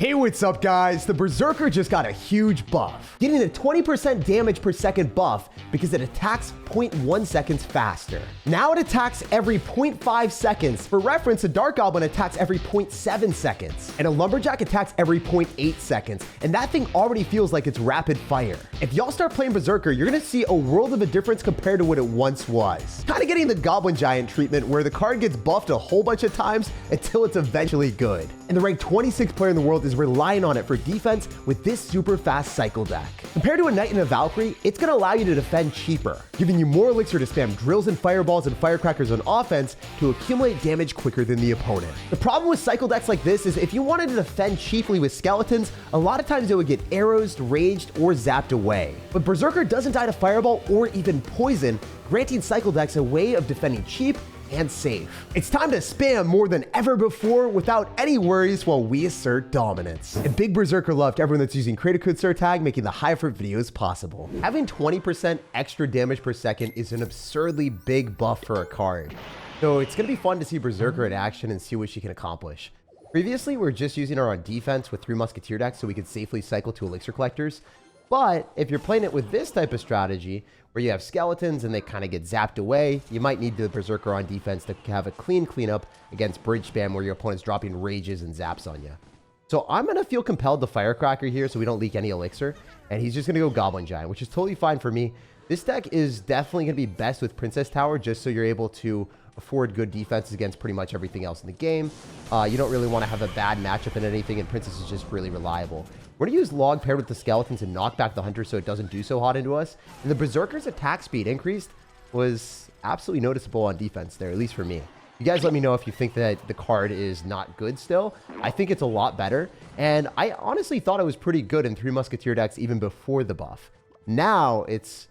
Hey, what's up guys? The Berserker just got a huge buff, getting a 20% damage per second buff because it attacks 0.1 seconds faster. Now it attacks every 0.5 seconds. For reference, a Dark Goblin attacks every 0.7 seconds, and a Lumberjack attacks every 0.8 seconds, and that thing already feels like it's rapid fire. If y'all start playing Berserker, you're gonna see a world of a difference compared to what it once was. Kind of getting the Goblin Giant treatment where the card gets buffed a whole bunch of times until it's eventually good. And the rank 26 player in the world is relying on it for defense with this super fast cycle deck. Compared to a Knight and a Valkyrie, it's going to allow you to defend cheaper, giving you more elixir to spam drills and fireballs and firecrackers on offense to accumulate damage quicker than the opponent. The problem with cycle decks like this is if you wanted to defend cheaply with skeletons, a lot of times it would get arrows, raged, or zapped away. But Berserker doesn't die to fireball or even poison, granting cycle decks a way of defending cheap and safe. It's time to spam more than ever before without any worries while we assert dominance. And big Berserker love to everyone that's using creator code SirTag, making the high effort videos possible. Having 20% extra damage per second is an absurdly big buff for a card. So it's gonna be fun to see Berserker in action and see what she can accomplish. Previously, we were just using her on defense with 3 Musketeer decks so we could safely cycle to Elixir Collectors. But if you're playing it with this type of strategy, where you have skeletons and they kind of get zapped away, you might need the Berserker on defense to have a clean cleanup against bridge spam where your opponent's dropping rages and zaps on you. So I'm going to feel compelled to Firecracker here so we don't leak any elixir, and he's just going to go Goblin Giant, which is totally fine for me. This deck is definitely going to be best with Princess Tower just so you're able to afford good defenses against pretty much everything else in the game. You don't really want to have a bad matchup in anything, and Princess is just really reliable. We're going to use Log paired with the Skeletons and knock back the Hunter so it doesn't do so hot into us. And the Berserker's attack speed increased was absolutely noticeable on defense there, at least for me. You guys let me know if you think that the card is not good still. I think it's a lot better. And I honestly thought it was pretty good in 3 Musketeer decks even before the buff. Now it's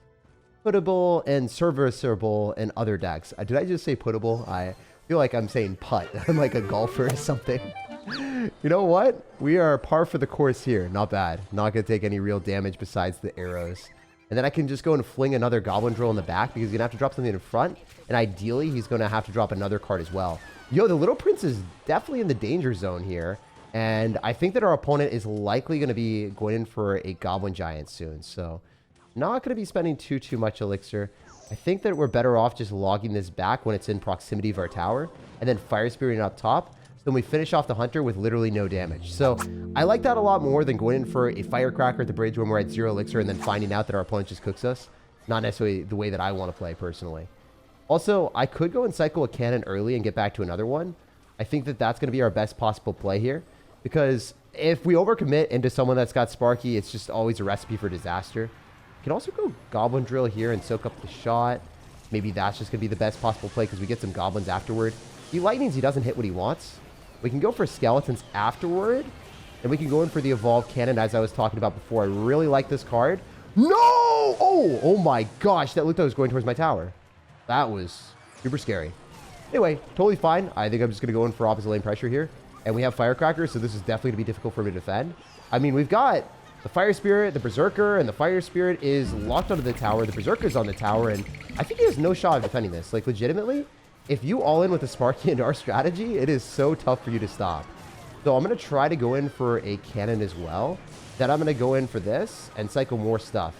puttable and serviceable in other decks. Did I just say puttable? I feel like I'm saying putt. I'm like a golfer or something. You know what? We are par for the course here. Not bad. Not going to take any real damage besides the arrows. And then I can just go and fling another Goblin Drill in the back because he's going to have to drop something in front. And ideally, he's going to have to drop another card as well. Yo, the Little Prince is definitely in the danger zone here. And I think that our opponent is likely going to be going in for a Goblin Giant soon. So not going to be spending too much elixir. I think that we're better off just logging this back when it's in proximity of our tower. And then Fire Spiriting up top. Then we finish off the Hunter with literally no damage. So I like that a lot more than going in for a Firecracker at the bridge when we're at 0 elixir and then finding out that our opponent just cooks us. Not necessarily the way that I want to play personally. Also, I could go and cycle a cannon early and get back to another one. I think that that's going to be our best possible play here. Because if we overcommit into someone that's got Sparky, it's just always a recipe for disaster. You can also go Goblin Drill here and soak up the shot. Maybe that's just going to be the best possible play because we get some Goblins afterward. He lightnings, he doesn't hit what he wants. We can go for Skeletons afterward, and we can go in for the Evolved Cannon, as I was talking about before. I really like this card. No! Oh my gosh, that looked like it was going towards my tower. That was super scary. Anyway, totally fine. I think I'm just going to go in for opposite lane pressure here. And we have Firecracker, so this is definitely going to be difficult for me to defend. I mean, we've got the Fire Spirit, the Berserker, and the Fire Spirit is locked onto the tower. The Berserker's on the tower, and I think he has no shot of defending this. Like, legitimately, if you all in with the Sparky and our strategy, it is so tough for you to stop. So I'm going to try to go in for a cannon as well. Then I'm going to go in for this and cycle more stuff.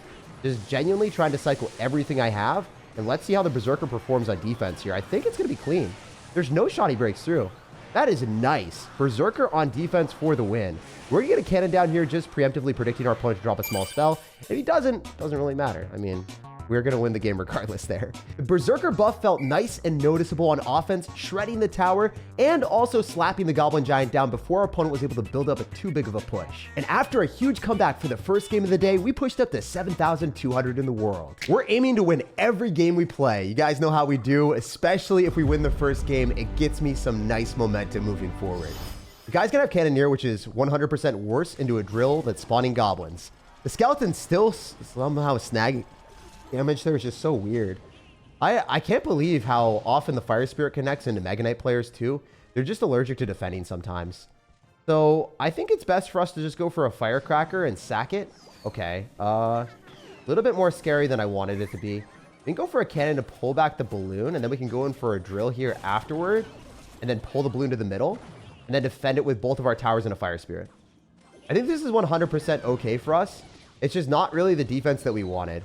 Just genuinely trying to cycle everything I have. And let's see how the Berserker performs on defense here. I think it's going to be clean. There's no shot he breaks through. That is nice. Berserker on defense for the win. We're going to get a cannon down here just preemptively predicting our opponent to drop a small spell. If he doesn't really matter. I mean, we're going to win the game regardless there. The Berserker buff felt nice and noticeable on offense, shredding the tower, and also slapping the Goblin Giant down before our opponent was able to build up a too big of a push. And after a huge comeback for the first game of the day, we pushed up to 7,200 in the world. We're aiming to win every game we play. You guys know how we do, especially if we win the first game. It gets me some nice momentum moving forward. The guy's going to have Cannoneer, which is 100% worse into a drill that's spawning goblins. The Skeleton's still somehow snagging damage there is just so weird. I can't believe how often the Fire Spirit connects into Mega Knight players too. They're just allergic to defending sometimes. So I think it's best for us to just go for a Firecracker and sack it. Okay. A little bit more scary than I wanted it to be. We can go for a cannon to pull back the balloon, and then we can go in for a drill here afterward, and then pull the balloon to the middle, and then defend it with both of our towers and a Fire Spirit. I think this is 100% okay for us. It's just not really the defense that we wanted.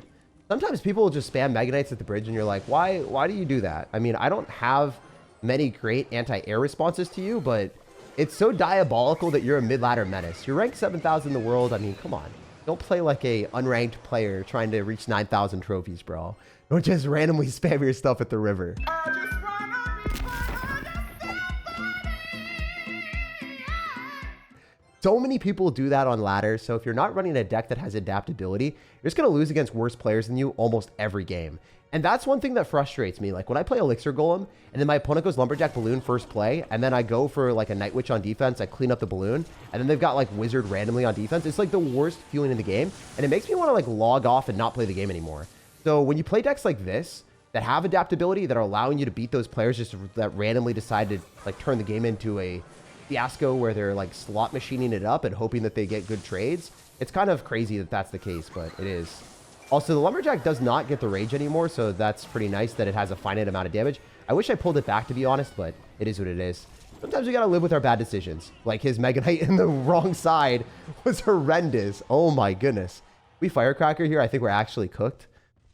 Sometimes people will just spam Mega Knights at the bridge and you're like, why do you do that? I mean, I don't have many great anti-air responses to you, but it's so diabolical that you're a mid-ladder menace. You're ranked 7,000 in the world. I mean, come on. Don't play like a unranked player trying to reach 9,000 trophies, bro. Don't just randomly spam your stuff at the river. So many people do that on ladder, so if you're not running a deck that has adaptability, you're just going to lose against worse players than you almost every game. And that's one thing that frustrates me. Like when I play Elixir Golem, and then my opponent goes Lumberjack Balloon first play, and then I go for like a Night Witch on defense, I clean up the Balloon, and then they've got like Wizard randomly on defense. It's like the worst feeling in the game, and it makes me want to like log off and not play the game anymore. So when you play decks like this, that have adaptability, that are allowing you to beat those players just that randomly decide to like turn the game into a fiasco where they're like slot machining it up and hoping that they get good trades. It's kind of crazy that that's the case, but it is. Also, the Lumberjack does not get the rage anymore, so that's pretty nice that it has a finite amount of damage. I wish I pulled it back, to be honest, but it is what it is. Sometimes we gotta live with our bad decisions. Like his Mega Knight in the wrong side was horrendous. Oh my goodness. We Firecracker here, I think we're actually cooked.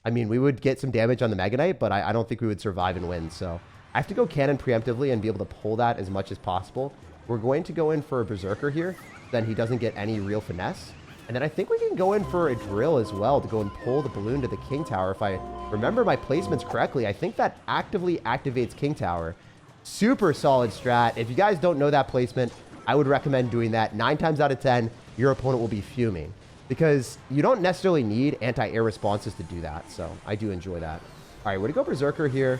I mean, we would get some damage on the Mega Knight, but I don't think we would survive and win, so I have to go Cannon preemptively and be able to pull that as much as possible. We're going to go in for a Berserker here, then he doesn't get any real finesse. And then I think we can go in for a Drill as well to go and pull the Balloon to the King Tower. If I remember my placements correctly, I think that actively activates King Tower. Super solid strat. If you guys don't know that placement, I would recommend doing that. 9 times out of 10, your opponent will be fuming. Because you don't necessarily need anti-air responses to do that. So I do enjoy that. All right, we're going to go Berserker here.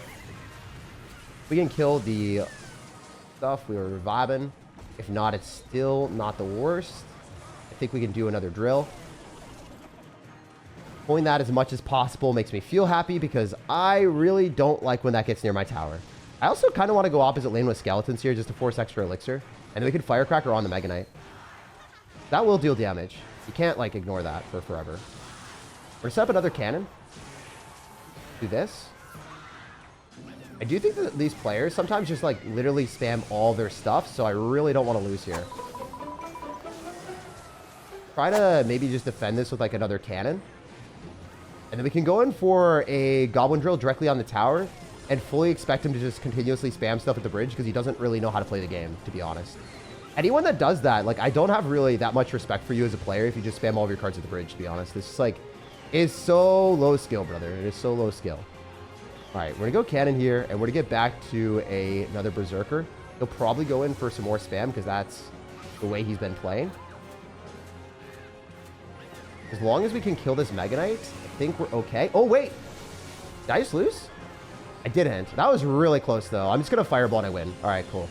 We can kill the stuff we were reviving. If not, it's still not the worst. I think we can do another Drill. Pulling that as much as possible makes me feel happy because I really don't like when that gets near my tower. I also kind of want to go opposite lane with Skeletons here just to force extra Elixir. And then we can Firecracker on the Mega Knight. That will deal damage. You can't like ignore that for forever. We're going to set up another cannon. Do this. I do think that these players sometimes just like literally spam all their stuff, so I really don't want to lose here. Try to maybe just defend this with like another cannon. And then we can go in for a Goblin Drill directly on the tower and fully expect him to just continuously spam stuff at the bridge because he doesn't really know how to play the game, to be honest. Anyone that does that, like I don't have really that much respect for you as a player if you just spam all of your cards at the bridge, to be honest. This is like, is so low skill, brother. It is so low skill. All right, we're going to go Cannon here, and we're going to get back to another Berserker. He'll probably go in for some more spam, because that's the way he's been playing. As long as we can kill this Mega Knight, I think we're okay. Oh, wait. Did I just lose? I didn't. That was really close, though. I'm just going to Fireball and I win. All right, cool.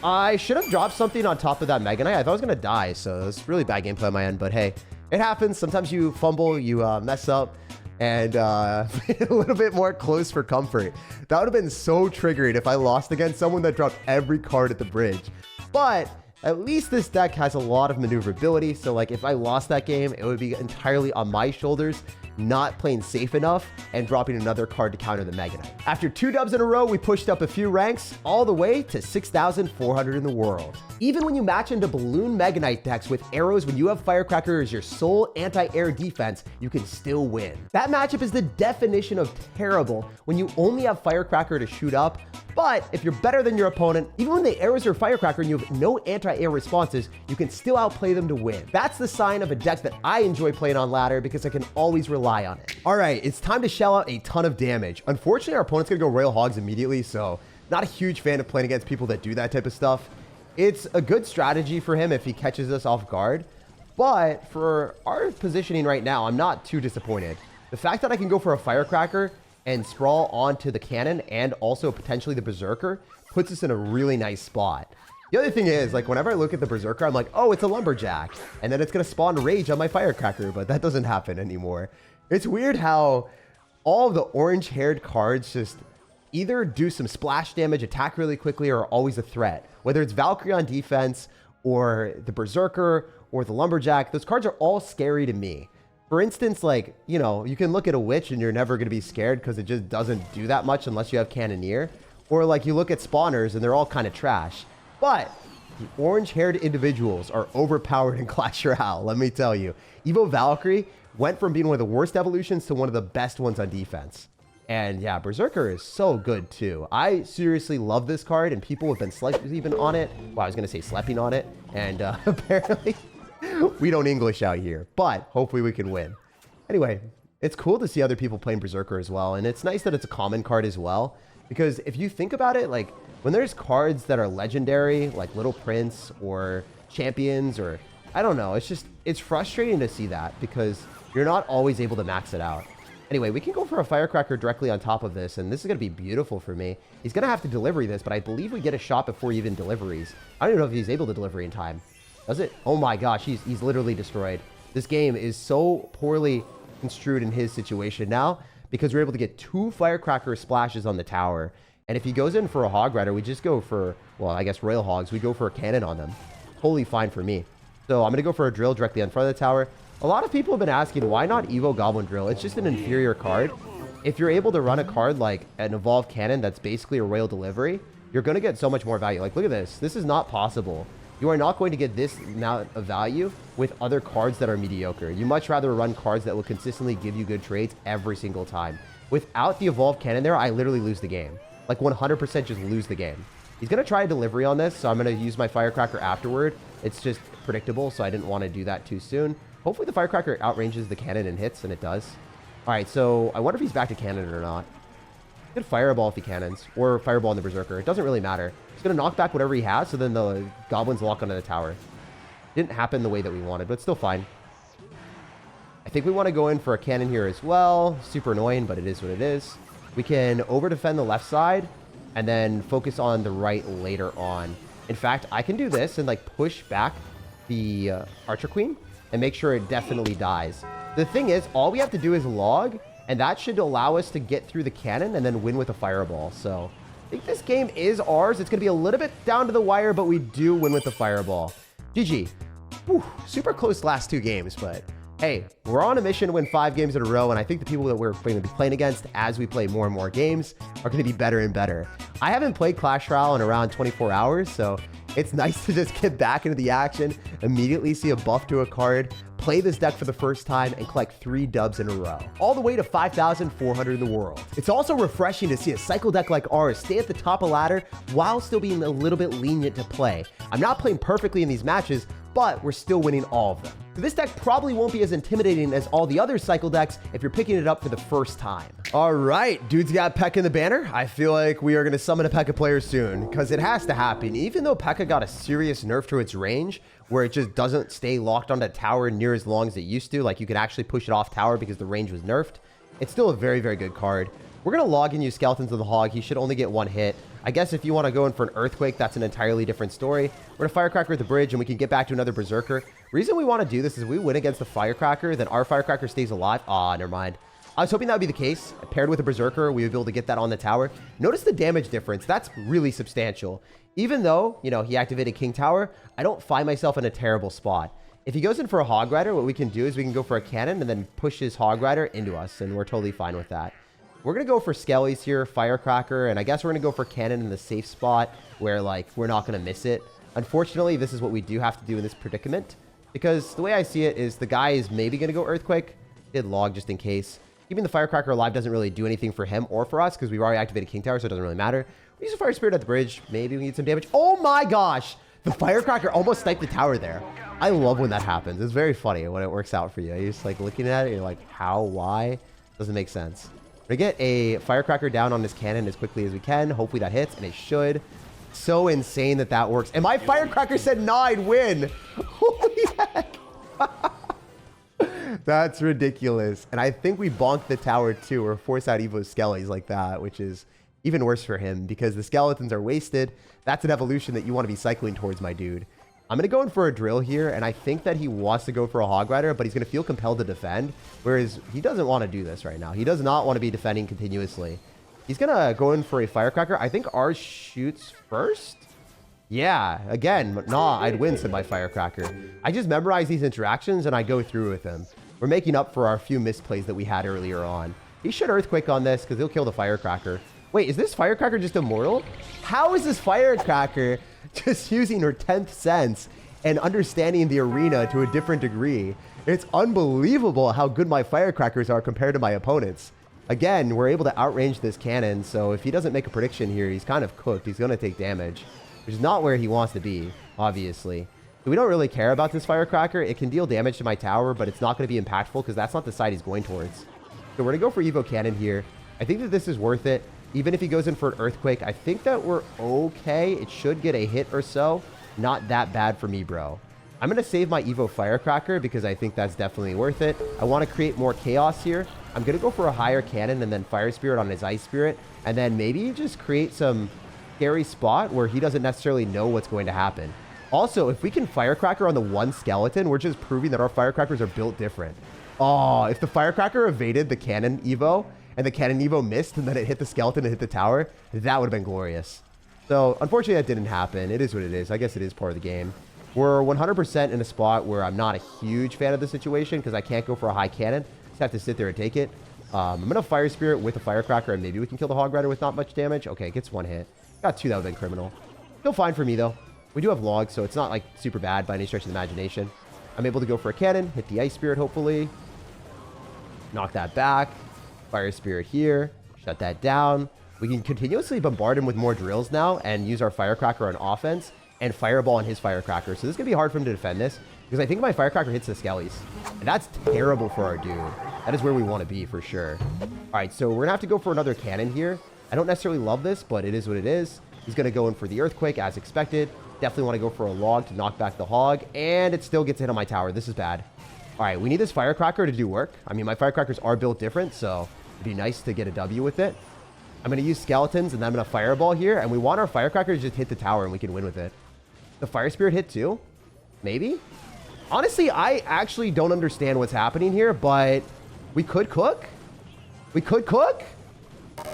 I should have dropped something on top of that Mega Knight. I thought I was going to die, so it's really bad gameplay on my end. But, hey, it happens. Sometimes you fumble, you mess up. And a little bit more close for comfort. That would have been so triggered if I lost against someone that dropped every card at the bridge. But at least this deck has a lot of maneuverability. So like if I lost that game, it would be entirely on my shoulders, not playing safe enough and dropping another card to counter the Mega Knight. After 2 dubs in a row, we pushed up a few ranks all the way to 6,400 in the world. Even when you match into Balloon Mega Knight decks with arrows when you have Firecracker as your sole anti-air defense, you can still win. That matchup is the definition of terrible when you only have Firecracker to shoot up. But if you're better than your opponent, even when they arrows your Firecracker and you have no anti-air responses, you can still outplay them to win. That's the sign of a deck that I enjoy playing on ladder because I can always rely on it. All right, it's time to shell out a ton of damage. Unfortunately, our opponent's gonna go Royal Hogs immediately, so not a huge fan of playing against people that do that type of stuff. It's a good strategy for him if he catches us off guard, but for our positioning right now, I'm not too disappointed. The fact that I can go for a Firecracker and sprawl onto the cannon and also potentially the Berserker puts us in a really nice spot. The other thing is, like, whenever I look at the Berserker, I'm like, oh, it's a Lumberjack. And then it's going to spawn Rage on my Firecracker, but that doesn't happen anymore. It's weird how all of the orange-haired cards just either do some splash damage, attack really quickly, or are always a threat. Whether it's Valkyrie on defense, or the Berserker, or the Lumberjack, those cards are all scary to me. For instance, like, you know, you can look at a Witch and you're never going to be scared because it just doesn't do that much unless you have Cannoneer. Or like you look at spawners and they're all kind of trash. But The orange-haired individuals are overpowered in Clash Royale, let me tell you. Evo Valkyrie went from being one of the worst evolutions to one of the best ones on defense. And yeah, Berserker is so good too. I seriously love this card, and people have been sleeping on it. Well, I was going to say sleeping on it, and apparently we don't English out here. But hopefully we can win. Anyway, it's cool to see other people playing Berserker as well, and it's nice that it's a common card as well. Because if you think about it, like, when there's cards that are legendary, like Little Prince or Champions or, I don't know, it's frustrating to see that because you're not always able to max it out. Anyway, we can go for a Firecracker directly on top of this, and this is going to be beautiful for me. He's going to have to delivery this, but I believe we get a shot before even deliveries. I don't even know if he's able to delivery in time. Does it? Oh my gosh, he's literally destroyed. This game is so poorly construed in his situation now because we're able to get 2 Firecracker splashes on the tower. And if he goes in for a Hog Rider, we just go for, well, I guess Royal Hogs. We go for a cannon on them. Totally fine for me. So I'm going to go for a drill directly in front of the tower. A lot of people have been asking, why not Evo Goblin Drill? It's just an inferior card. If you're able to run a card like an Evolved Cannon that's basically a Royal Delivery, you're going to get so much more value. Like, look at this. This is not possible. You are not going to get this amount of value with other cards that are mediocre. You much rather run cards that will consistently give you good trades every single time. Without the Evolved Cannon there, I literally lose the game. Like 100% just lose the game. He's going to try a delivery on this, so I'm going to use my Firecracker afterward. It's just predictable, so I didn't want to do that too soon. Hopefully the Firecracker outranges the cannon and hits, and it does. All right, so I wonder if he's back to cannon or not. He could Fireball if he cannons, or Fireball on the Berserker. It doesn't really matter. He's going to knock back whatever he has, so then the Goblins lock onto the tower. Didn't happen the way that we wanted, but it's still fine. I think we want to go in for a cannon here as well. Super annoying, but it is what it is. We can over-defend the left side, and then focus on the right later on. In fact, I can do this and like push back the Archer Queen and make sure it definitely dies. The thing is, all we have to do is log, and that should allow us to get through the cannon and then win with a Fireball. So I think this game is ours. It's going to be a little bit down to the wire, but we do win with the Fireball. GG. Whew, super close last 2 games, but hey, we're on a mission to win 5 games in a row, and I think the people that we're going to be playing against as we play more and more games are going to be better and better. I haven't played Clash Royale in around 24 hours, so it's nice to just get back into the action, immediately see a buff to a card, play this deck for the first time, and collect 3 dubs in a row, all the way to 5,400 in the world. It's also refreshing to see a cycle deck like ours stay at the top of the ladder while still being a little bit lenient to play. I'm not playing perfectly in these matches, but we're still winning all of them. This deck probably won't be as intimidating as all the other cycle decks if you're picking it up for the first time. All right, dude's got P.E.K.K.A in the banner. I feel like we are going to summon a P.E.K.K.A player soon because it has to happen. Even though P.E.K.K.A got a serious nerf to its range where it just doesn't stay locked on the tower near as long as it used to, like you could actually push it off tower because the range was nerfed, it's still a very, very good card. We're going to log and use Skeletons of the Hog. He should only get 1 hit. I guess if you want to go in for an Earthquake, that's an entirely different story. We're going to Firecracker at the bridge, and we can get back to another Berserker. Reason we want to do this is if we win against the Firecracker, then our Firecracker stays alive. Ah, never mind. I was hoping that would be the case. Paired with a Berserker, we would be able to get that on the tower. Notice the damage difference. That's really substantial. Even though, you know, he activated King Tower, I don't find myself in a terrible spot. If he goes in for a Hog Rider, what we can do is we can go for a cannon and then push his Hog Rider into us, and we're totally fine with that. We're going to go for Skellies here, Firecracker, and I guess we're going to go for Cannon in the safe spot where, like, we're not going to miss it. Unfortunately, this is what we do have to do in this predicament because the way I see it is the guy is maybe going to go Earthquake. Did log just in case. Keeping the Firecracker alive doesn't really do anything for him or for us because we've already activated King Tower, so it doesn't really matter. We use a Fire Spirit at the bridge. Maybe we need some damage. Oh my gosh! The Firecracker almost sniped the tower there. I love when that happens. It's very funny when it works out for you. You're just, like, looking at it, and you're like, how? Why? Doesn't make sense. We get a Firecracker down on this cannon as quickly as we can. Hopefully that hits, and it should. So insane that that works. And my Firecracker said, nah, I'd win. Holy heck. That's ridiculous. And I think we bonked the tower too, or force out Evo's Skellies like that, which is even worse for him because the Skeletons are wasted. That's an evolution that you want to be cycling towards, my dude. I'm going to go in for a drill here, and I think that he wants to go for a Hog Rider, but he's going to feel compelled to defend, whereas he doesn't want to do this right now. He does not want to be defending continuously. He's going to go in for a Firecracker. I think ours shoots first. Yeah, again, nah, I'd win, said my Firecracker. I just memorize these interactions, and I go through with them. We're making up for our few misplays that we had earlier on. He should Earthquake on this, because he'll kill the Firecracker. Wait, is this Firecracker just immortal? How is this Firecracker just using her 10th sense and understanding the arena to a different degree. It's unbelievable how good my firecrackers are compared to my opponents. Again, we're able to outrange this cannon, so if he doesn't make a prediction here, he's kind of cooked. He's going to take damage, which is not where he wants to be, obviously. So we don't really care about this firecracker. It can deal damage to my tower, but it's not going to be impactful because that's not the side he's going towards. So we're going to go for Evo Cannon here. I think that this is worth it. Even if he goes in for an Earthquake, I think that we're okay. It should get a hit or so. Not that bad for me, bro. I'm going to save my Evo Firecracker because I think that's definitely worth it. I want to create more chaos here. I'm going to go for a higher cannon and then Fire Spirit on his Ice Spirit. And then maybe just create some scary spot where he doesn't necessarily know what's going to happen. Also, if we can Firecracker on the one skeleton, we're just proving that our Firecrackers are built different. Oh, if the Firecracker evaded the cannon Evo and the cannon Evo missed and then it hit the skeleton and hit the tower, that would have been glorious. So, unfortunately, that didn't happen. It is what it is. I guess it is part of the game. We're 100% in a spot where I'm not a huge fan of the situation because I can't go for a high cannon. Just have to sit there and take it. I'm going to Fire Spirit with a Firecracker and maybe we can kill the Hog Rider with not much damage. Okay, it gets one hit. Got two, that would have been criminal. Still fine for me, though. We do have logs, so it's not like super bad by any stretch of the imagination. I'm able to go for a cannon, hit the Ice Spirit, hopefully. Knock that back. Fire Spirit here. Shut that down. We can continuously bombard him with more drills now and use our Firecracker on offense and Fireball on his Firecracker. So this is going to be hard for him to defend this because I think my Firecracker hits the Skellies. And that's terrible for our dude. That is where we want to be for sure. All right, so we're going to have to go for another cannon here. I don't necessarily love this, but it is what it is. He's going to go in for the Earthquake as expected. Definitely want to go for a log to knock back the Hog. And it still gets hit on my tower. This is bad. All right, we need this Firecracker to do work. I mean, my Firecrackers are built different, so it'd be nice to get a W with it. I'm going to use Skeletons, and then I'm going to Fireball here. And we want our Firecracker to just hit the tower, and we can win with it. The Fire Spirit hit too? Maybe? Honestly, I actually don't understand what's happening here, but we could cook. We could cook.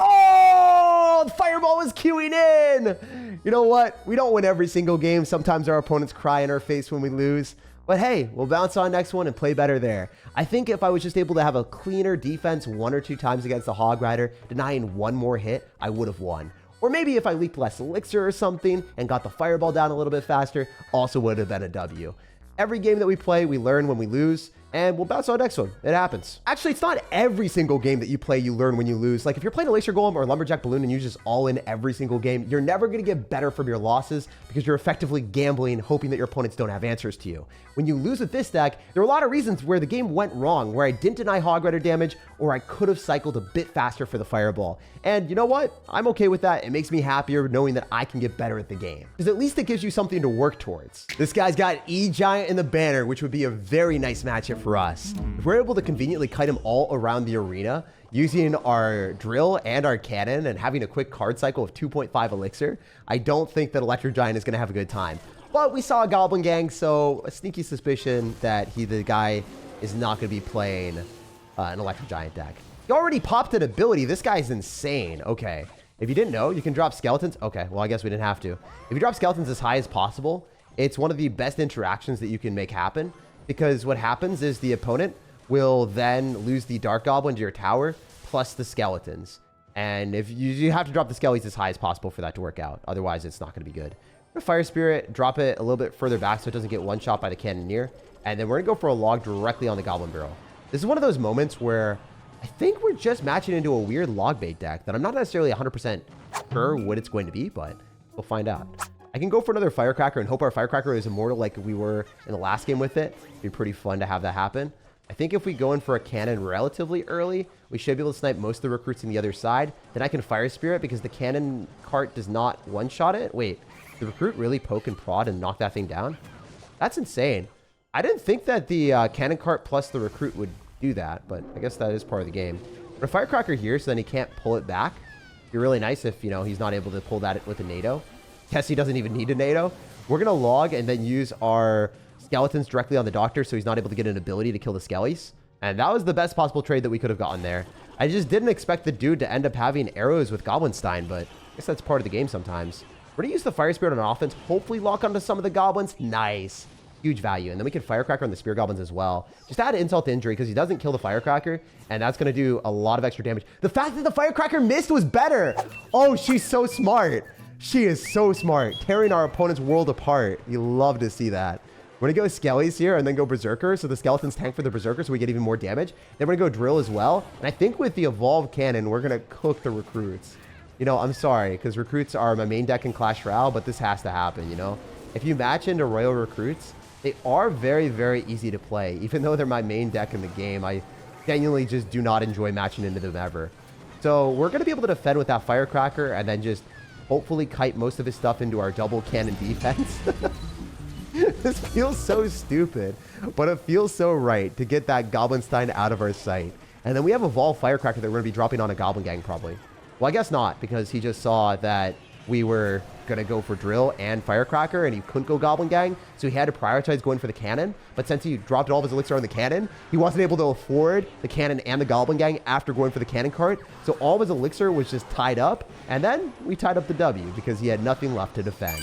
Oh, the Fireball was queuing in. You know what? We don't win every single game. Sometimes our opponents cry in our face when we lose. But hey, we'll bounce on next one and play better there. I think if I was just able to have a cleaner defense 1 or 2 times against the Hog Rider, denying one more hit, I would have won. Or maybe if I leaked less elixir or something and got the Fireball down a little bit faster, also would have been a W. Every game that we play, we learn when we lose, and we'll bounce on the next one. It happens. Actually, it's not every single game that you play you learn when you lose. Like if you're playing Elixir Golem or Lumberjack Balloon and you just all in every single game, you're never going to get better from your losses because you're effectively gambling, hoping that your opponents don't have answers to you. When you lose with this deck, there are a lot of reasons where the game went wrong, where I didn't deny Hog Rider damage, or I could have cycled a bit faster for the Fireball. And you know what? I'm okay with that. It makes me happier knowing that I can get better at the game. Because at least it gives you something to work towards. This guy's got E-Giant in the banner, which would be a very nice matchup for us. If we're able to conveniently kite him all around the arena, using our drill and our cannon and having a quick card cycle of 2.5 elixir, I don't think that Electro Giant is going to have a good time. But we saw a Goblin Gang, so a sneaky suspicion that the guy is not going to be playing an Electro Giant deck. He already popped an ability. This guy's insane. Okay. If you didn't know, you can drop Skeletons. Okay, well, I guess we didn't have to. If you drop Skeletons as high as possible, it's one of the best interactions that you can make happen. Because what happens is the opponent will then lose the Dark Goblin to your tower, plus the Skeletons. And if you have to drop the Skellies as high as possible for that to work out. Otherwise, it's not going to be good. Fire Spirit, drop it a little bit further back so it doesn't get one-shot by the Cannoneer. And then we're going to go for a log directly on the Goblin Barrel. This is one of those moments where I think we're just matching into a weird log bait deck that I'm not necessarily 100% sure what it's going to be, but we'll find out. I can go for another Firecracker and hope our Firecracker is immortal like we were in the last game with it. It'd be pretty fun to have that happen. I think if we go in for a cannon relatively early, we should be able to snipe most of the recruits on the other side. Then I can Fire Spirit because the cannon cart does not one-shot it. Wait, the recruit really poke and prod and knock that thing down? That's insane. I didn't think that the cannon cart plus the recruit would do that, but I guess that is part of the game. But a Firecracker here, so then he can't pull it back. It'd be really nice if, you know, he's not able to pull that with a NATO. Guess he doesn't even need a NATO. We're going to log and then use our Skeletons directly on the Doctor so he's not able to get an ability to kill the Skellies. And that was the best possible trade that we could have gotten there. I just didn't expect the dude to end up having arrows with Goblinstein, but I guess that's part of the game sometimes. We're going to use the Fire Spirit on offense, hopefully lock onto some of the Goblins. Nice. Huge value. And then we can Firecracker on the Spear Goblins as well. Just add insult to injury because he doesn't kill the Firecracker, and that's going to do a lot of extra damage. The fact that the Firecracker missed was better. Oh, she's so smart. She is so smart, tearing our opponent's world apart. You love to see that. We're going to go Skellies here and then go Berserker. So the Skeletons tank for the Berserker so we get even more damage. Then we're going to go Drill as well. And I think with the Evolved Cannon, we're going to cook the Recruits. You know, I'm sorry, because Recruits are my main deck in Clash Royale, but this has to happen, you know? If you match into Royal Recruits, they are very, very easy to play. Even though they're my main deck in the game, I genuinely just do not enjoy matching into them ever. So we're going to be able to defend with that Firecracker and then just hopefully kite most of his stuff into our double cannon defense. This feels so stupid, but it feels so right to get that Goblinstein out of our sight. And then we have Evolved Firecracker that we're going to be dropping on a Goblin Gang probably. Well, I guess not, because he just saw that we were going to go for Drill and Firecracker, and he couldn't go Goblin Gang, so he had to prioritize going for the Cannon. But since he dropped all of his Elixir on the Cannon, he wasn't able to afford the Cannon and the Goblin Gang after going for the Cannon cart, so all of his Elixir was just tied up, and then we tied up the W because he had nothing left to defend.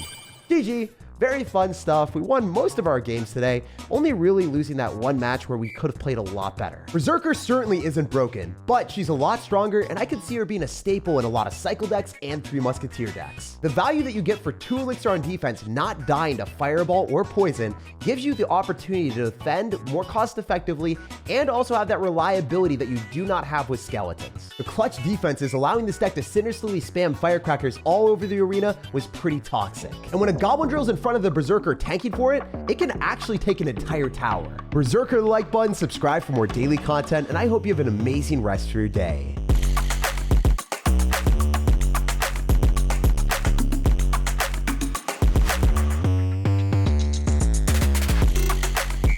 GG. Very fun stuff. We won most of our games today, only really losing that one match where we could have played a lot better. Berserker certainly isn't broken, but she's a lot stronger, and I could see her being a staple in a lot of Cycle decks and 3 Musketeer decks. The value that you get for 2 Elixir on defense, not dying to Fireball or Poison, gives you the opportunity to defend more cost effectively and also have that reliability that you do not have with Skeletons. The clutch defense is allowing this deck to sinisterly spam Firecrackers all over the arena was pretty toxic. And when a Goblin Drill's in front of the Berserker tanking for it, it can actually take an entire tower. Berserker the like button, subscribe for more daily content, and I hope you have an amazing rest of your day.